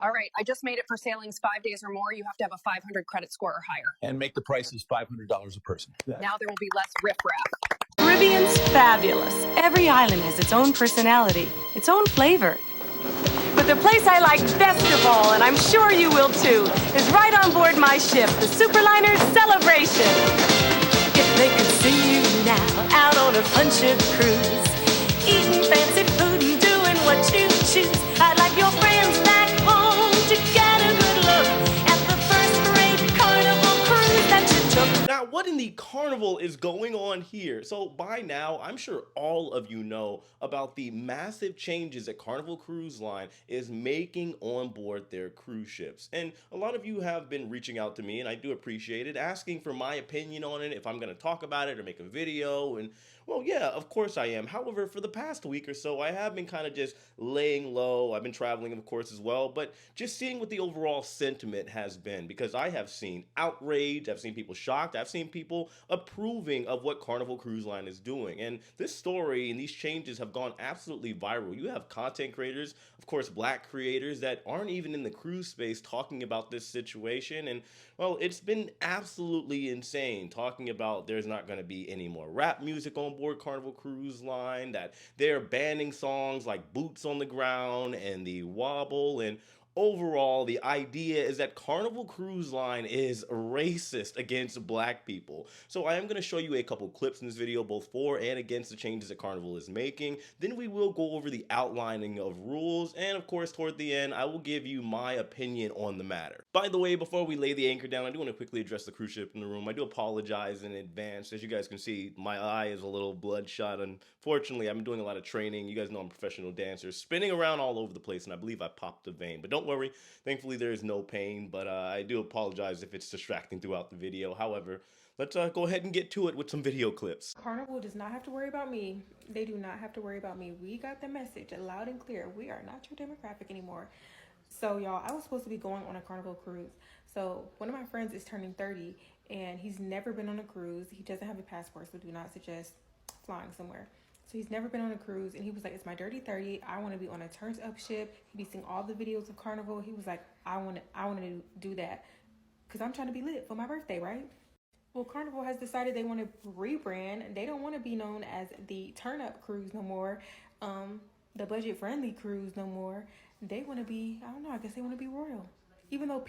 All right, I just made it for sailings 5 days or more. You have to have a 500 credit score or higher. And make the prices $500 a person. Now there will be less riffraff. Caribbean's fabulous. Every island has its own personality, its own flavor. But the place I like best of all, and I'm sure you will too, is right on board my ship, the Superliner Celebration. If they could see you now, out on a fun ship cruise, eating fancy food and doing what you choose, I'd like your friends back home to get a good look at the first-rate Carnival cruise that you took. Now, what in the carnival is going on here? So by now, I'm sure all of you know about the massive changes that Carnival Cruise Line is making on board their cruise ships. And a lot of you have been reaching out to me, and I do appreciate it, asking for my opinion on it, if I'm going to talk about it or make a video. And well, yeah, of course I am. However, for the past week or so, I have been kind of just laying low. I've been traveling, of course, as well, but just seeing what the overall sentiment has been, because I have seen outrage, I've seen people shocked, I've seen people approving of what Carnival Cruise Line is doing. And this story and these changes have gone absolutely viral. You have content creators, of course, black creators that aren't even in the cruise space talking about this situation. And well, it's been absolutely insane talking about there's not going to be any more rap music on board Carnival Cruise Line, that they're banning songs like Boots on the Ground and The Wobble, and overall, the idea is that Carnival Cruise Line is racist against black people. So I am going to show you a couple clips in this video, both for and against the changes that Carnival is making. Then we will go over the outlining of rules, and of course, toward the end, I will give you my opinion on the matter. By the way, before we lay the anchor down, I do want to quickly address the cruise ship in the room. I do apologize in advance. As you guys can see, my eye is a little bloodshot. Unfortunately, I've been doing a lot of training. You guys know I'm a professional dancer, spinning around all over the place, and I believe I popped a vein. But don't worry, thankfully there is no pain, but I do apologize if it's distracting throughout the video. However, let's go ahead and get to it with some video clips. Carnival does not have to worry about me. They do not have to worry about me. We got the message loud and clear. We are not your demographic anymore. So y'all, I was supposed to be going on a Carnival cruise. So one of my friends is turning 30 and he's never been on a cruise. He doesn't have a passport, so do not suggest flying somewhere. So he's never been on a cruise, and he was like, it's my dirty 30. I want to be on a turns up ship. He'd be seeing all the videos of Carnival. He was like, I want to do that because I'm trying to be lit for my birthday, right? Well, Carnival has decided they want to rebrand. They don't want to be known as the turn up cruise no more, the budget friendly cruise no more. They want to be, I don't know, I guess they want to be royal. Even though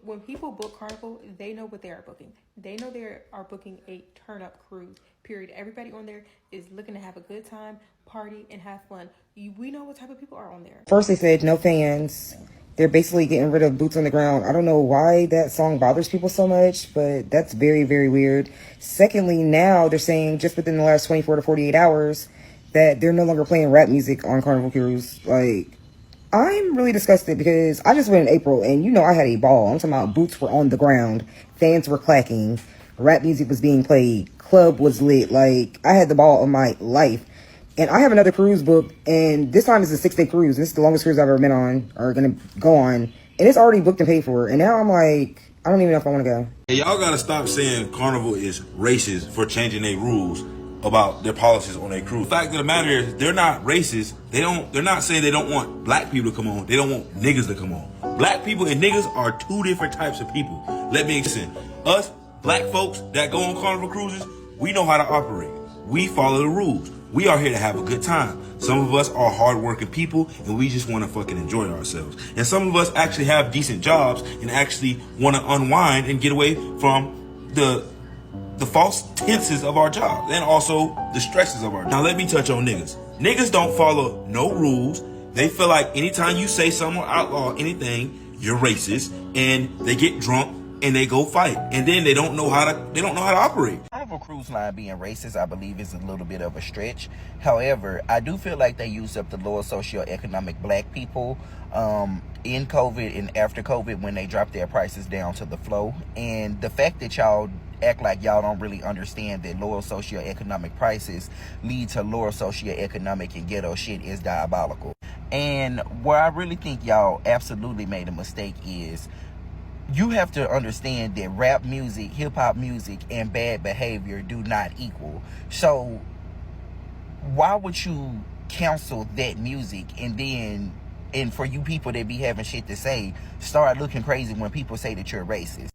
when people book Carnival, they know what they are booking. They know they are booking a turn-up cruise, period. Everybody on there is looking to have a good time, party, and have fun. We know what type of people are on there. First they said no fans. They're basically getting rid of Boots on the Ground. I don't know why that song bothers people so much, but that's very, very weird. Secondly, now they're saying just within the last 24 to 48 hours that they're no longer playing rap music on Carnival Cruise. Like, I'm really disgusted because I just went in April and, you know, I had a ball. I'm talking about boots were on the ground. Fans were clacking. Rap music was being played. Club was lit. Like, I had the ball of my life. And I have another cruise booked, and this time it's a 6-day cruise. This is the longest cruise I've ever been on, or going to go on. And it's already booked and paid for. And now I'm like, I don't even know if I want to go. Hey, y'all got to stop saying Carnival is racist for changing their rules about their policies on their cruise. The fact of the matter is, they're not racist. They're not saying they don't want black people to come on. They don't want niggas to come on. Black people and niggas are two different types of people. Let me explain. Us, black folks that go on Carnival cruises, we know how to operate. We follow the rules. We are here to have a good time. Some of us are hardworking people and we just want to fucking enjoy ourselves. And some of us actually have decent jobs and actually want to unwind and get away from the false tenses of our job and also the stresses of our job. Now let me touch on niggas. Niggas don't follow no rules. They feel like anytime you say something or outlaw anything, you're racist, and they get drunk and they go fight, and then they don't know how to operate. Carnival Cruise Line being racist, I believe, is a little bit of a stretch. However, I do feel like they use up the lower socioeconomic black people in COVID and after COVID when they dropped their prices down to the flow. And the fact that y'all act like y'all don't really understand that lower socioeconomic prices lead to lower socioeconomic and ghetto shit is diabolical. And where I really think y'all absolutely made a mistake is you have to understand that rap music, hip-hop music, and bad behavior do not equal. So why would you cancel that music and then And for you people that be having shit to say, start looking crazy when people say that you're racist.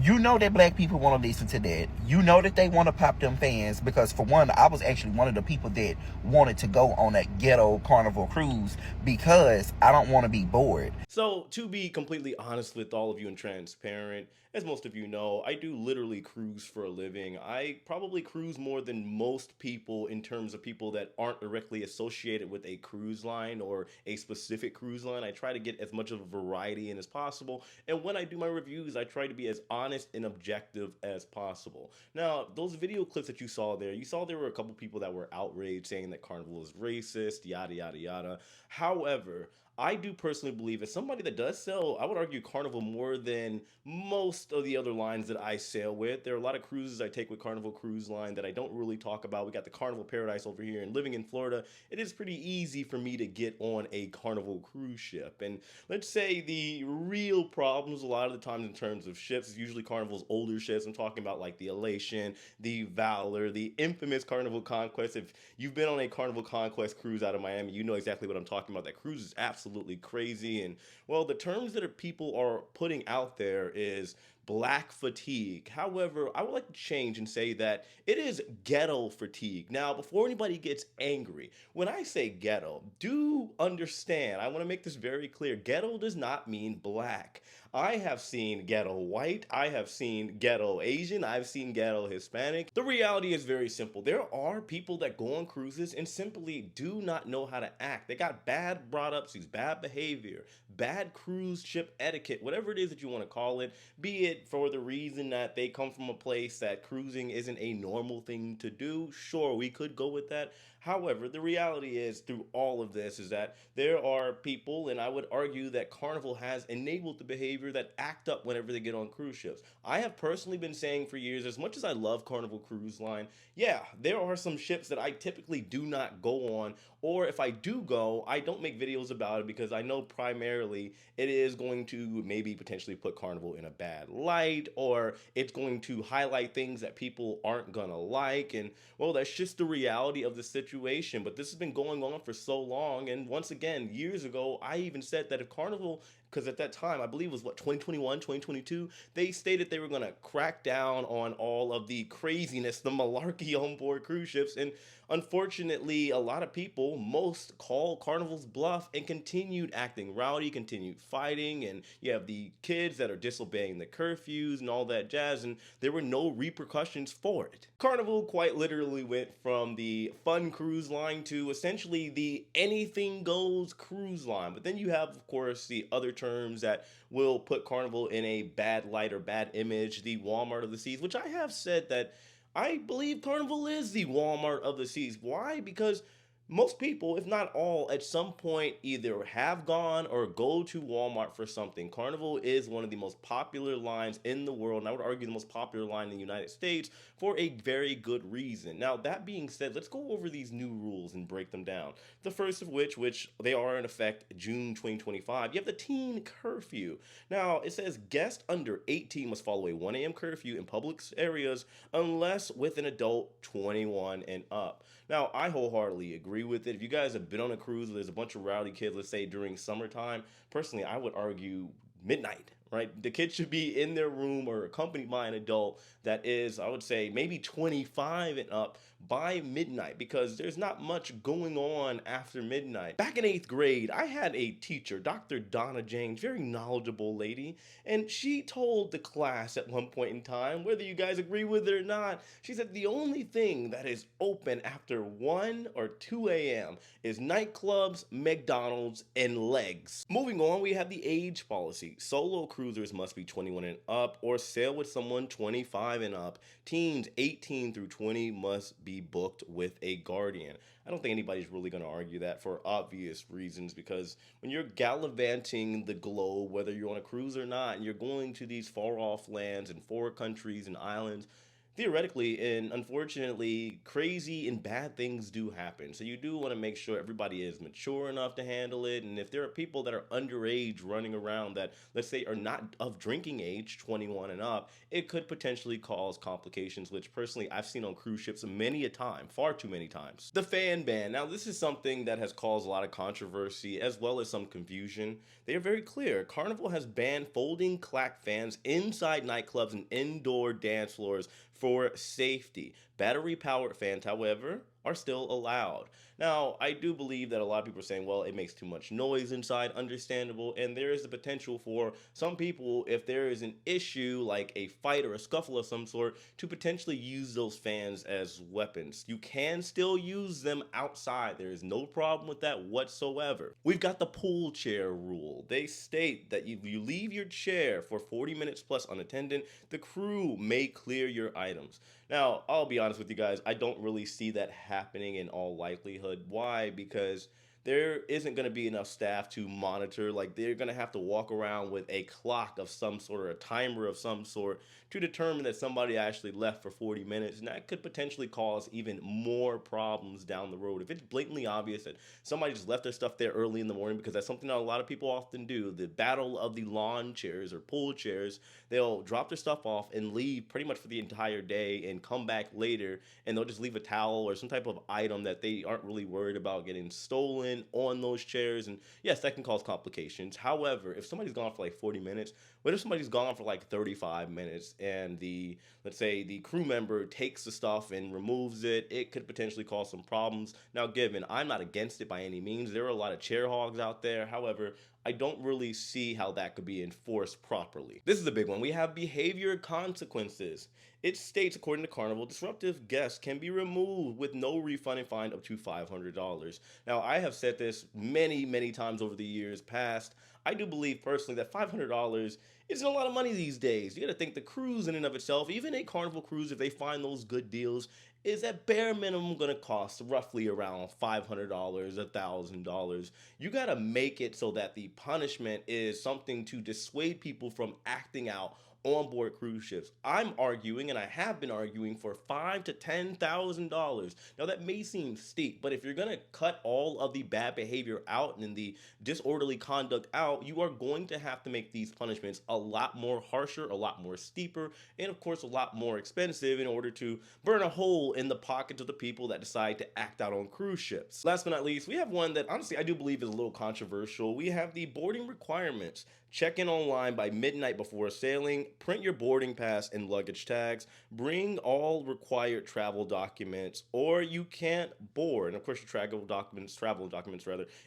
You know that black people want to listen to that. You know that they want to pop them fans, because for one, I was actually one of the people that wanted to go on that Ghetto Carnival cruise because I don't want to be bored. So, to be completely honest with all of you and transparent, as most of you know, I do literally cruise for a living. I probably cruise more than most people in terms of people that aren't directly associated with a cruise line or a specific cruise line. I try to get as much of a variety in as possible. And when I do my reviews, I try to be as honest and objective as possible. Now, those video clips that you saw there were a couple people that were outraged saying that Carnival is racist, yada, yada, yada. However, I do personally believe, as somebody that does sail, I would argue Carnival more than most of the other lines that I sail with. There are a lot of cruises I take with Carnival Cruise Line that I don't really talk about. We got the Carnival Paradise over here, and living in Florida, it is pretty easy for me to get on a Carnival cruise ship. And let's say the real problems a lot of the times in terms of ships is usually Carnival's older ships. I'm talking about like the Elation, the Valor, the infamous Carnival Conquest. If you've been on a Carnival Conquest cruise out of Miami, you know exactly what I'm talking about. That cruise is absolutely crazy. And well, the terms that people are putting out there is black fatigue. However, I would like to change and say that it is ghetto fatigue. Now, before anybody gets angry, when I say ghetto, do understand, I want to make this very clear. Ghetto does not mean black. I have seen ghetto white, I have seen ghetto Asian, I've seen ghetto Hispanic. The reality is very simple. There are people that go on cruises and simply do not know how to act. They got bad brought ups, bad behavior, bad cruise ship etiquette, whatever it is that you want to call it, be it for the reason that they come from a place that cruising isn't a normal thing to do. Sure, we could go with that. However, the reality is, through all of this, is that there are people, and I would argue that Carnival has enabled the behavior that act up whenever they get on cruise ships. I have personally been saying for years, as much as I love Carnival Cruise Line, yeah, there are some ships that I typically do not go on, or if I do go, I don't make videos about it because I know primarily it is going to maybe potentially put Carnival in a bad light, or it's going to highlight things that people aren't gonna like, and well, that's just the reality of the situation. But this has been going on for so long, and once again, years ago, I even said that if Carnival, because at that time, I believe it was 2021, 2022, they stated they were going to crack down on all of the craziness, the malarkey on board cruise ships, and unfortunately, a lot of people, most call Carnival's bluff and continued acting rowdy, continued fighting, and you have the kids that are disobeying the curfews and all that jazz, and there were no repercussions for it. Carnival quite literally went from the fun cruise line to essentially the anything goes cruise line. But then you have, of course, the other terms that will put Carnival in a bad light or bad image, the Walmart of the seas, which I have said that I believe Carnival is the Walmart of the seas. Why? Because most people, if not all, at some point either have gone or go to Walmart for something. Carnival is one of the most popular lines in the world, and I would argue the most popular line in the United States for a very good reason. Now, that being said, let's go over these new rules and break them down. The first of which they are in effect June 2025, you have the teen curfew. Now, it says guests under 18 must follow a 1 a.m. curfew in public areas unless with an adult 21 and up. Now, I wholeheartedly agree with it. If you guys have been on a cruise where there's a bunch of rowdy kids, let's say during summertime, personally, I would argue midnight, right? The kids should be in their room or accompanied by an adult that is, I would say, maybe 25 and up by midnight, because there's not much going on after midnight. Back in 8th grade, I had a teacher, Dr. Donna James, very knowledgeable lady, and she told the class at one point in time, whether you guys agree with it or not, she said the only thing that is open after 1 or 2 a.m. is nightclubs, McDonald's, and legs. Moving on, we have the age policy. Solo cruisers must be 21 and up or sail with someone 25 and up. Teens 18 through 20 must be booked with a guardian. I don't think anybody's really going to argue that for obvious reasons, because when you're gallivanting the globe, whether you're on a cruise or not, and you're going to these far off lands and foreign countries and islands, theoretically and unfortunately, crazy and bad things do happen. So you do want to make sure everybody is mature enough to handle it. And if there are people that are underage running around that, let's say, are not of drinking age, 21 and up, it could potentially cause complications, which personally I've seen on cruise ships many a time, far too many times. The fan ban. Now, this is something that has caused a lot of controversy as well as some confusion. They are very clear. Carnival has banned folding clack fans inside nightclubs and indoor dance floors for safety. Battery powered fans, however, are still allowed. Now, I do believe that a lot of people are saying, well, it makes too much noise inside, understandable, and there is the potential for some people, if there is an issue like a fight or a scuffle of some sort, to potentially use those fans as weapons. You can still use them outside. There is no problem with that whatsoever. We've got the pool chair rule. They state that if you leave your chair for 40 minutes plus unattended, the crew may clear your items. Now, I'll be honest with you guys, I don't really see that happening in all likelihood. Why? Because there isn't going to be enough staff to monitor. Like, they're going to have to walk around with a clock of some sort or a timer of some sort to determine that somebody actually left for 40 minutes. And that could potentially cause even more problems down the road. If it's blatantly obvious that somebody just left their stuff there early in the morning, because that's something that a lot of people often do, the battle of the lawn chairs or pool chairs, they'll drop their stuff off and leave pretty much for the entire day and come back later, and they'll just leave a towel or some type of item that they aren't really worried about getting stolen on those chairs. And yes, that can cause complications. However, if somebody's gone for like 40 minutes, what if somebody's gone for like 35 minutes and the, let's say, the crew member takes the stuff and removes it? It could potentially cause some problems. Now, given I'm not against it by any means, there are a lot of chair hogs out there. However, I don't really see how that could be enforced properly. This is a big one. We have behavior consequences. It states, according to Carnival, disruptive guests can be removed with no refund and fined up to $500. Now, I have said this many times over the years past. I do believe personally that $500 isn't a lot of money these days. You got to think the cruise in and of itself, even a Carnival cruise, if they find those good deals, is at bare minimum going to cost roughly around $500, $1,000. You got to make it so that the punishment is something to dissuade people from acting out on board cruise ships. I'm arguing, and I have been arguing, for $5,000 to $10,000. Now, that may seem steep, but if you're going to cut all of the bad behavior out and the disorderly conduct out, you are going to have to make these punishments a lot more harsher, a lot more steeper, and of course a lot more expensive in order to burn a hole in the pockets of the people that decide to act out on cruise ships. Last but not least, we have one that honestly I do believe is a little controversial. We have the boarding requirements. Check in online by midnight before sailing, print your boarding pass and luggage tags, bring all required travel documents, or you can't board. And of course, your travel documents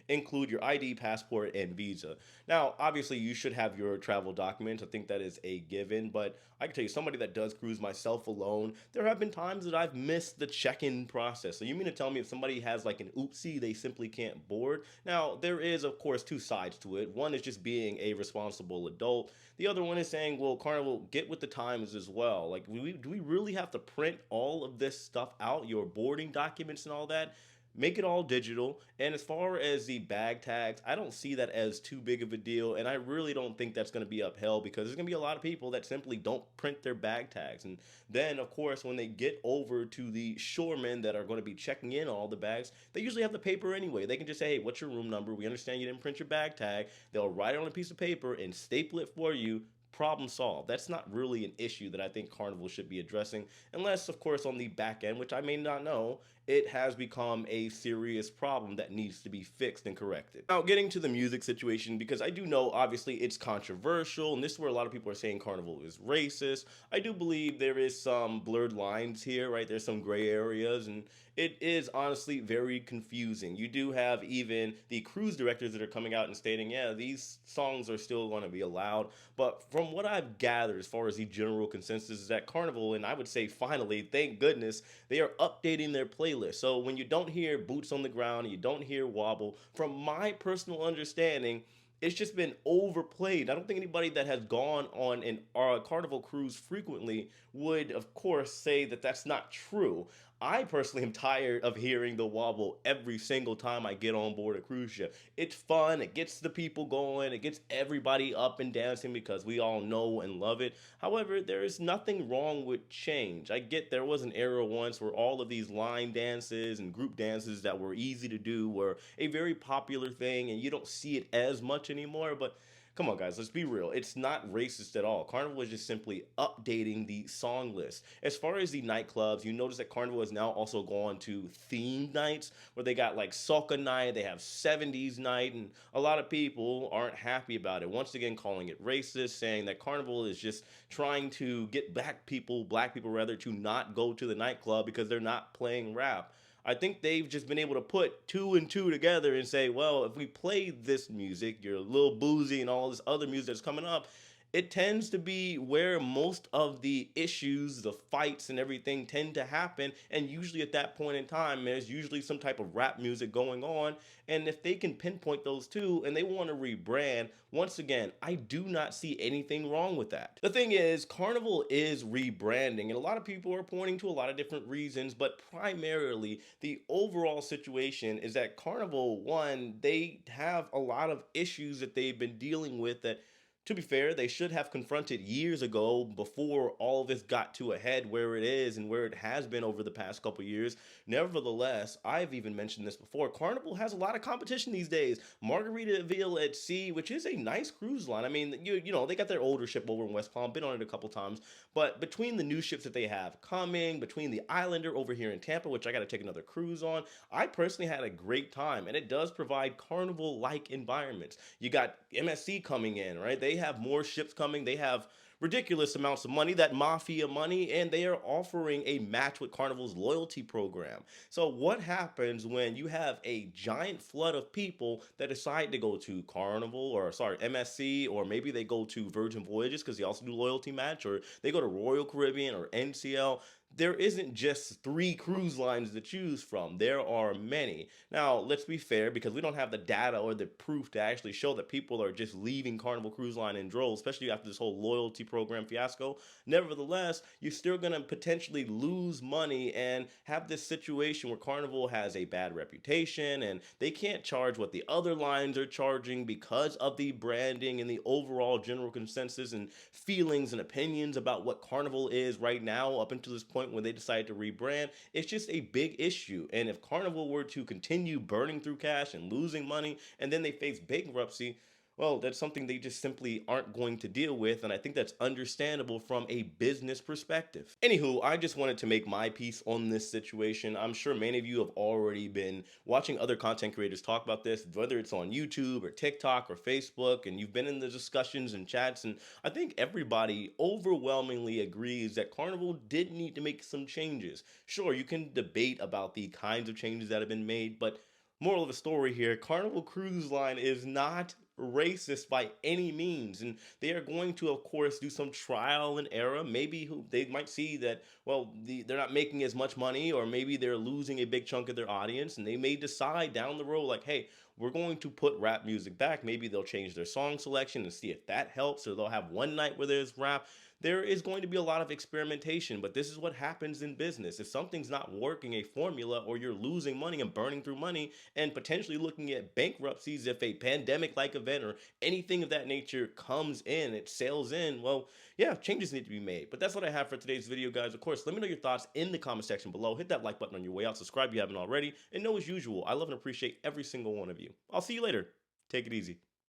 include your ID, passport, and visa. Now, obviously, you should have your travel documents. I think that is a given, but I can tell you, somebody that does cruise myself alone, there have been times that I've missed the check-in process. So you mean to tell me if somebody has like an oopsie, they simply can't board? Now, there is, of course, two sides to it. One is just being a responsible adult. The other one is saying, well, Carnival, get with the times as well. Like, do we really have to print all of this stuff out, your boarding documents and all that? Make it all digital. And as far as the bag tags, I don't see that as too big of a deal. And I really don't think that's going to be upheld, because there's going to be a lot of people that simply don't print their bag tags. And then, of course, when they get over to the shoremen that are going to be checking in all the bags, they usually have the paper anyway. They can just say, hey, what's your room number? We understand you didn't print your bag tag. They'll write it on a piece of paper and staple it for you. Problem solved. That's not really an issue that I think Carnival should be addressing, unless, of course, on the back end, which I may not know, it has become a serious problem that needs to be fixed and corrected. Now, getting to the music situation, because I do know, obviously, it's controversial, and this is where a lot of people are saying Carnival is racist. I do believe there is some blurred lines here, right? There's some gray areas, and it is honestly very confusing. You do have even the cruise directors that are coming out and stating, yeah, these songs are still going to be allowed. But from what I've gathered, as far as the general consensus, is that Carnival, and I would say finally, thank goodness, they are updating their playlist. So when you don't hear Boots on the Ground and you don't hear Wobble, from my personal understanding, it's just been overplayed. I don't think anybody that has gone on an Carnival cruise frequently would, of course, say that that's not true. I personally am tired of hearing the wobble every single time I get on board a cruise ship. It's fun, it gets the people going, it gets everybody up and dancing because we all know and love it. However, there is nothing wrong with change. I get there was an era once where all of these line dances and group dances that were easy to do were a very popular thing, and you don't see it as much anymore, but come on, guys, let's be real. It's not racist at all. Carnival is just simply updating the song list. As far as the nightclubs, you notice that Carnival has now also gone to themed nights where they got like soca night, they have 70s night, and a lot of people aren't happy about it. Once again, calling it racist, saying that Carnival is just trying to get black people rather, to not go to the nightclub because they're not playing rap. I think they've just been able to put two and two together and say, well, if we play this music, your Lil Boozy and all this other music that's coming up, it tends to be where most of the issues, the fights and everything tend to happen. And usually at that point in time, there's usually some type of rap music going on. And if they can pinpoint those two and they want to rebrand, once again, I do not see anything wrong with that. The thing is, Carnival is rebranding, and a lot of people are pointing to a lot of different reasons, but primarily the overall situation is that Carnival, one, they have a lot of issues that they've been dealing with that, to be fair, they should have confronted years ago before all of this got to a head where it is and where it has been over the past couple years. Nevertheless, I've even mentioned this before, Carnival has a lot of competition these days. Margaritaville at Sea, which is a nice cruise line. I mean, you know, they got their older ship over in West Palm, been on it a couple times, but between the new ships that they have coming, between the Islander over here in Tampa, which I got to take another cruise on, I personally had a great time, and it does provide Carnival-like environments. You got MSC coming in, right? They have more ships coming. They have ridiculous amounts of money, that mafia money, and they are offering a match with Carnival's loyalty program. So what happens when you have a giant flood of people that decide to go to Carnival, or sorry, MSC, or maybe they go to Virgin Voyages because they also do loyalty match, or they go to Royal Caribbean or NCL? There isn't just 3 cruise lines to choose from. There are many. Now, let's be fair, because we don't have the data or the proof to actually show that people are just leaving Carnival Cruise Line in droves, especially after this whole loyalty program fiasco. Nevertheless, you're still going to potentially lose money and have this situation where Carnival has a bad reputation and they can't charge what the other lines are charging because of the branding and the overall general consensus and feelings and opinions about what Carnival is right now up until this point when they decided to rebrand. It's just a big issue. And if Carnival were to continue burning through cash and losing money, and then they face bankruptcy, well, that's something they just simply aren't going to deal with, and I think that's understandable from a business perspective. Anywho, I just wanted to make my piece on this situation. I'm sure many of you have already been watching other content creators talk about this, whether it's on YouTube or TikTok or Facebook, and you've been in the discussions and chats, and I think everybody overwhelmingly agrees that Carnival did need to make some changes. Sure, you can debate about the kinds of changes that have been made, but moral of the story here, Carnival Cruise Line is not racist by any means, and they are going to, of course, do some trial and error. Maybe they might see that, well, they're not making as much money, or maybe they're losing a big chunk of their audience, and they may decide down the road like, hey, we're going to put rap music back. Maybe they'll change their song selection and see if that helps, or they'll have one night where there's rap. There is going to be a lot of experimentation, but this is what happens in business. If something's not working, a formula, or you're losing money and burning through money and potentially looking at bankruptcies if a pandemic-like event or anything of that nature comes in, it sails in, well, yeah, changes need to be made. But that's what I have for today's video, guys. Of course, let me know your thoughts in the comment section below. Hit that like button on your way out. Subscribe if you haven't already. And know, as usual, I love and appreciate every single one of you. I'll see you later. Take it easy.